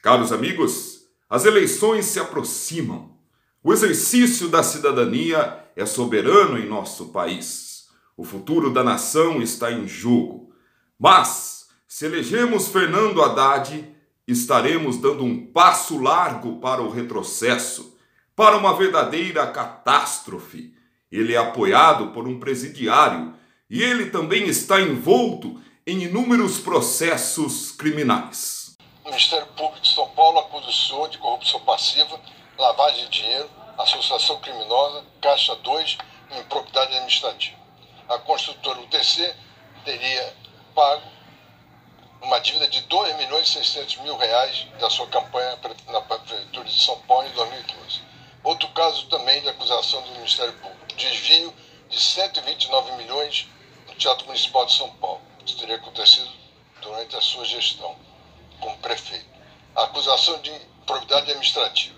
Caros amigos, as eleições se aproximam. O exercício da cidadania é soberano em nosso país. O futuro da nação está em jogo. Mas, se elegemos Fernando Haddad, estaremos dando um passo largo para o retrocesso, para uma verdadeira catástrofe. Ele é apoiado por um presidiário e ele também está envolto em inúmeros processos criminais. O Ministério Público de São Paulo acusa o senhor de corrupção passiva, lavagem de dinheiro, associação criminosa, Caixa 2 e improbidade administrativa. A construtora UTC teria pago uma dívida de R$ 2.600.000 da sua campanha na Prefeitura de São Paulo em 2012. Outro caso também de acusação do Ministério Público, desvio de 129 milhões no Teatro Municipal de São Paulo. Isso teria acontecido durante a sua gestão como prefeito. A acusação de improbidade administrativa.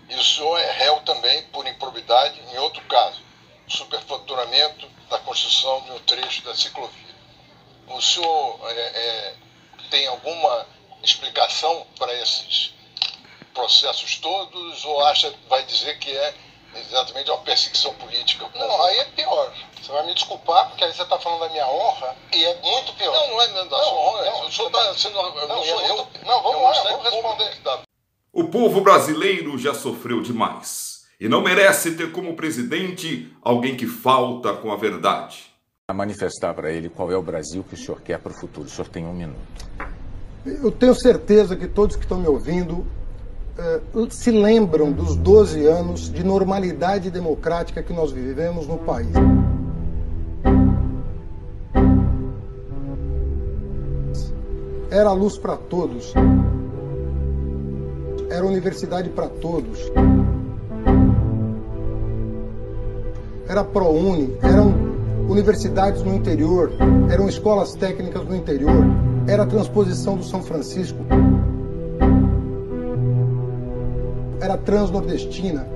E o senhor é réu também por improbidade em outro caso, superfaturamento da construção de um trecho da ciclovia. O senhor tem alguma explicação para esses processos todos ou vai dizer que é exatamente uma perseguição política? Não, aí é pior. Você vai me desculpar, porque aí você está falando da minha honra e é muito pior. Não é da sua honra. O senhor está sendo... Não, vamos lá, vamos responder. O povo brasileiro já sofreu demais e não merece ter como presidente alguém que falta com a verdade. A manifestar para ele qual é o Brasil que o senhor quer para o futuro. O senhor tem 1 minuto. Eu tenho certeza que todos que estão me ouvindo se lembram dos 12 anos de normalidade democrática que nós vivemos no país. Era luz para todos. Era universidade para todos. Era ProUni, eram universidades no interior, eram escolas técnicas no interior, era a transposição do São Francisco, era a Transnordestina.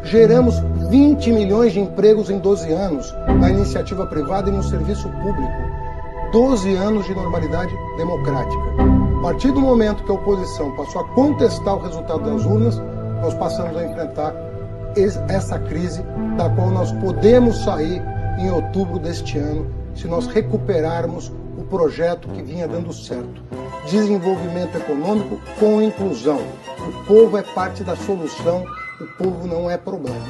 Geramos 20 milhões de empregos em 12 anos na iniciativa privada e no serviço público. 12 anos de normalidade democrática. A partir do momento que a oposição passou a contestar o resultado das urnas, nós passamos a enfrentar essa crise, da qual nós podemos sair em outubro deste ano, se nós recuperarmos o projeto que vinha dando certo. Desenvolvimento econômico com inclusão. O povo é parte da solução, o povo não é problema.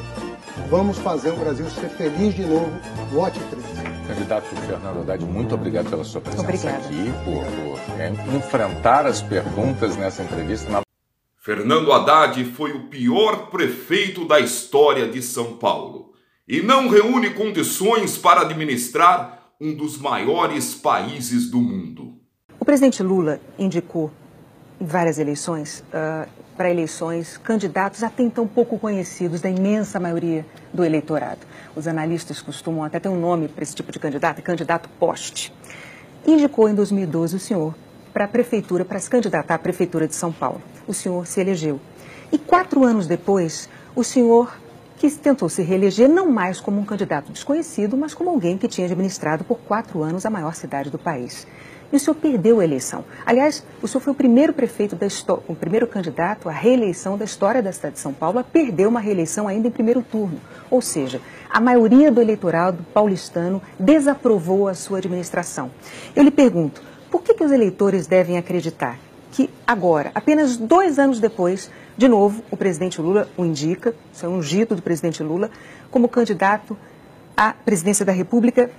Vamos fazer o Brasil ser feliz de novo. Vote 13. Candidato Fernando Haddad, muito obrigado pela sua presença aqui, por enfrentar as perguntas nessa entrevista. Fernando Haddad foi o pior prefeito da história de São Paulo e não reúne condições para administrar um dos maiores países do mundo. O presidente Lula indicou em várias eleições, para eleições, candidatos até então pouco conhecidos da imensa maioria do eleitorado. Os analistas costumam até ter um nome para esse tipo de candidato, candidato poste. Indicou em 2012 o senhor para a prefeitura, para se candidatar à prefeitura de São Paulo. O senhor se elegeu. E 4 anos depois, o senhor que tentou se reeleger não mais como um candidato desconhecido, mas como alguém que tinha administrado por 4 anos a maior cidade do país. E o senhor perdeu a eleição. Aliás, o senhor foi o primeiro prefeito da história, o primeiro candidato à reeleição da história da cidade de São Paulo a perder uma reeleição ainda em primeiro turno. Ou seja, a maioria do eleitorado paulistano desaprovou a sua administração. Eu lhe pergunto, por que os eleitores devem acreditar que agora, apenas 2 anos depois, de novo, o presidente Lula o indica, isso é um ungido do presidente Lula, como candidato à presidência da República,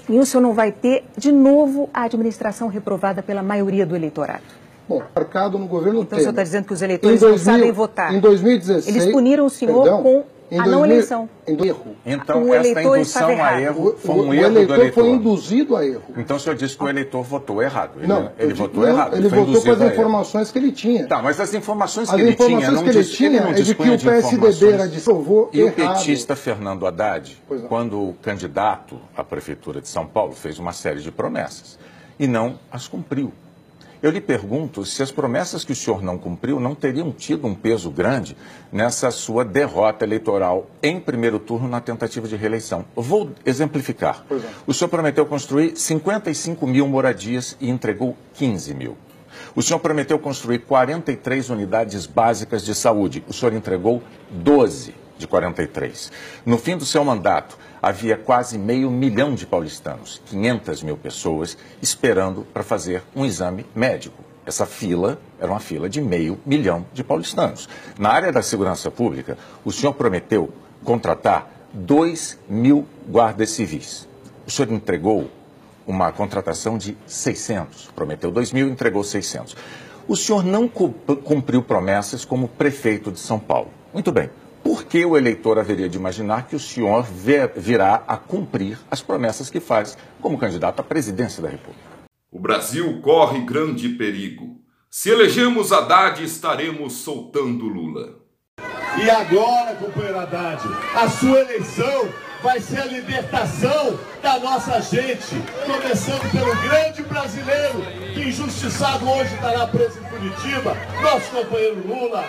e o senhor não vai ter, de novo, a administração reprovada pela maioria do eleitorado? Bom, marcado no governo Então o senhor está dizendo que os eleitores não sabem votar. Em 2016... Eles puniram o senhor com a não eleição. Erro. Então, esta indução a erro foi um erro do eleitor. O eleitor foi induzido a erro. Então, o senhor disse que o eleitor votou errado. Ele votou errado. Ele votou com as informações que ele tinha. Tá, mas as informações que ele tinha, não é de que o PSDB era de provou errado. E o errado. petista Fernando Haddad, quando candidato à prefeitura de São Paulo, fez uma série de promessas e não as cumpriu. Eu lhe pergunto se as promessas que o senhor não cumpriu não teriam tido um peso grande nessa sua derrota eleitoral em primeiro turno na tentativa de reeleição. Eu vou exemplificar. O senhor prometeu construir 55 mil moradias e entregou 15 mil. O senhor prometeu construir 43 unidades básicas de saúde. O senhor entregou 12 de 43. No fim do seu mandato, havia quase 500 mil de paulistanos, 500 mil pessoas, esperando para fazer um exame médico. Essa fila era uma fila de 500 mil de paulistanos. Na área da segurança pública, o senhor prometeu contratar 2.000 guardas civis. O senhor entregou uma contratação de 600. Prometeu 2.000, entregou 600. O senhor não cumpriu promessas como prefeito de São Paulo. Muito bem. Por que o eleitor haveria de imaginar que o senhor virá a cumprir as promessas que faz como candidato à presidência da República? O Brasil corre grande perigo. Se elegemos Haddad, estaremos soltando Lula. E agora, companheiro Haddad, a sua eleição vai ser a libertação da nossa gente, começando pelo grande brasileiro que injustiçado hoje estará preso em Curitiba, nosso companheiro Lula.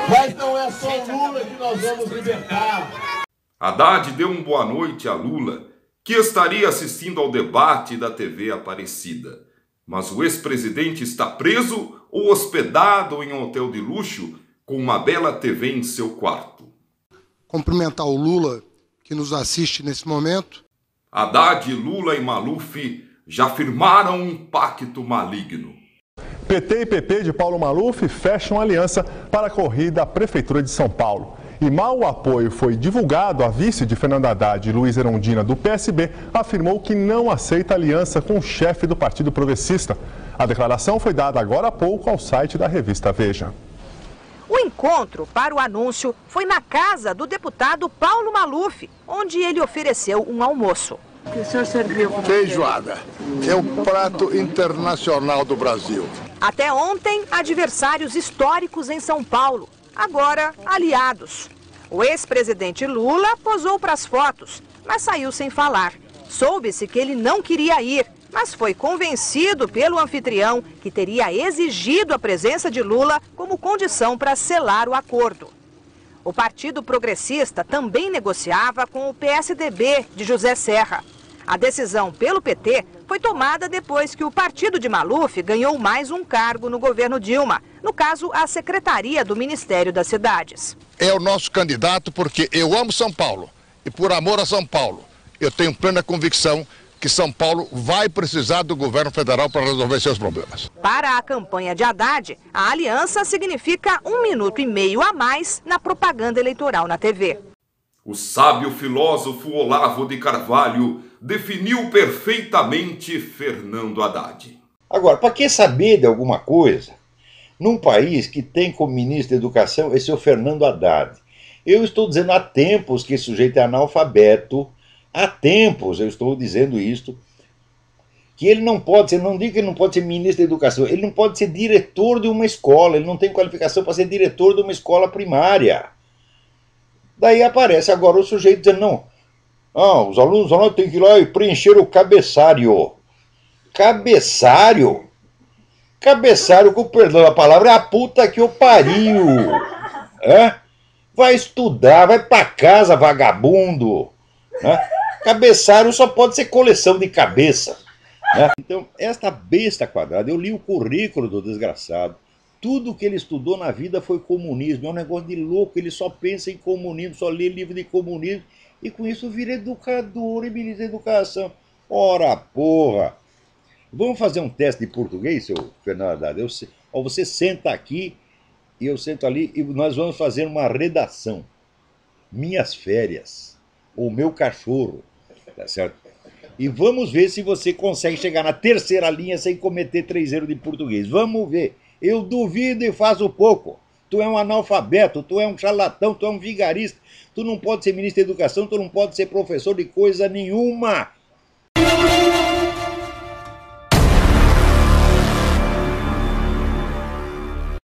Mas não é só o Lula que nós vamos libertar. Haddad deu uma boa noite a Lula, que estaria assistindo ao debate da TV Aparecida. Mas o ex-presidente está preso ou hospedado em um hotel de luxo com uma bela TV em seu quarto. Cumprimentar o Lula, que nos assiste nesse momento. Haddad, Lula e Maluf já firmaram um pacto maligno. PT e PP de Paulo Maluf fecham aliança para a corrida à Prefeitura de São Paulo. E mal o apoio foi divulgado, a vice de Fernando Haddad, Luiz Erundina, do PSB, afirmou que não aceita aliança com o chefe do Partido Progressista. A declaração foi dada agora há pouco ao site da revista Veja. O encontro para o anúncio foi na casa do deputado Paulo Maluf, onde ele ofereceu um almoço. O que o senhor serviu? Feijoada. É o prato internacional do Brasil. Até ontem, adversários históricos em São Paulo. Agora, aliados. O ex-presidente Lula posou para as fotos, mas saiu sem falar. Soube-se que ele não queria ir, mas foi convencido pelo anfitrião que teria exigido a presença de Lula como condição para selar o acordo. O Partido Progressista também negociava com o PSDB de José Serra. A decisão pelo PT foi tomada depois que o partido de Maluf ganhou mais um cargo no governo Dilma, no caso, a Secretaria do Ministério das Cidades. É o nosso candidato porque eu amo São Paulo e por amor a São Paulo, eu tenho plena convicção que São Paulo vai precisar do governo federal para resolver seus problemas. Para a campanha de Haddad, a aliança significa 1,5 minutos a mais na propaganda eleitoral na TV. O sábio filósofo Olavo de Carvalho definiu perfeitamente Fernando Haddad. Agora, para que saber de alguma coisa num país que tem como ministro da Educação esse o Fernando Haddad? Eu estou dizendo há tempos que esse sujeito é analfabeto, há tempos eu estou dizendo isto, que ele não pode ser, não digo que ele não pode ser ministro da Educação, ele não pode ser diretor de uma escola, ele não tem qualificação para ser diretor de uma escola primária. Daí aparece agora o sujeito dizendo, não, os alunos têm que ir lá e preencher o cabeçário. Cabeçário? Cabeçário, com perdão da palavra, é a puta que o pariu. Vai estudar, vai pra casa, vagabundo. Cabeçário só pode ser coleção de cabeça. Então, esta besta quadrada, eu li o currículo do desgraçado. Tudo que ele estudou na vida foi comunismo. É um negócio de louco, ele só pensa em comunismo, só lê livro de comunismo. E com isso vira educador e ministro da Educação. Ora, porra! Vamos fazer um teste de português, seu Fernando Haddad? Você senta aqui e eu sento ali e nós vamos fazer uma redação. Minhas férias. Ou meu cachorro. Tá certo? E vamos ver se você consegue chegar na terceira linha sem cometer 3 erros de português. Vamos ver. Eu duvido e faço pouco. Tu é um analfabeto, tu é um charlatão, tu é um vigarista. Tu não pode ser ministro da Educação, tu não pode ser professor de coisa nenhuma.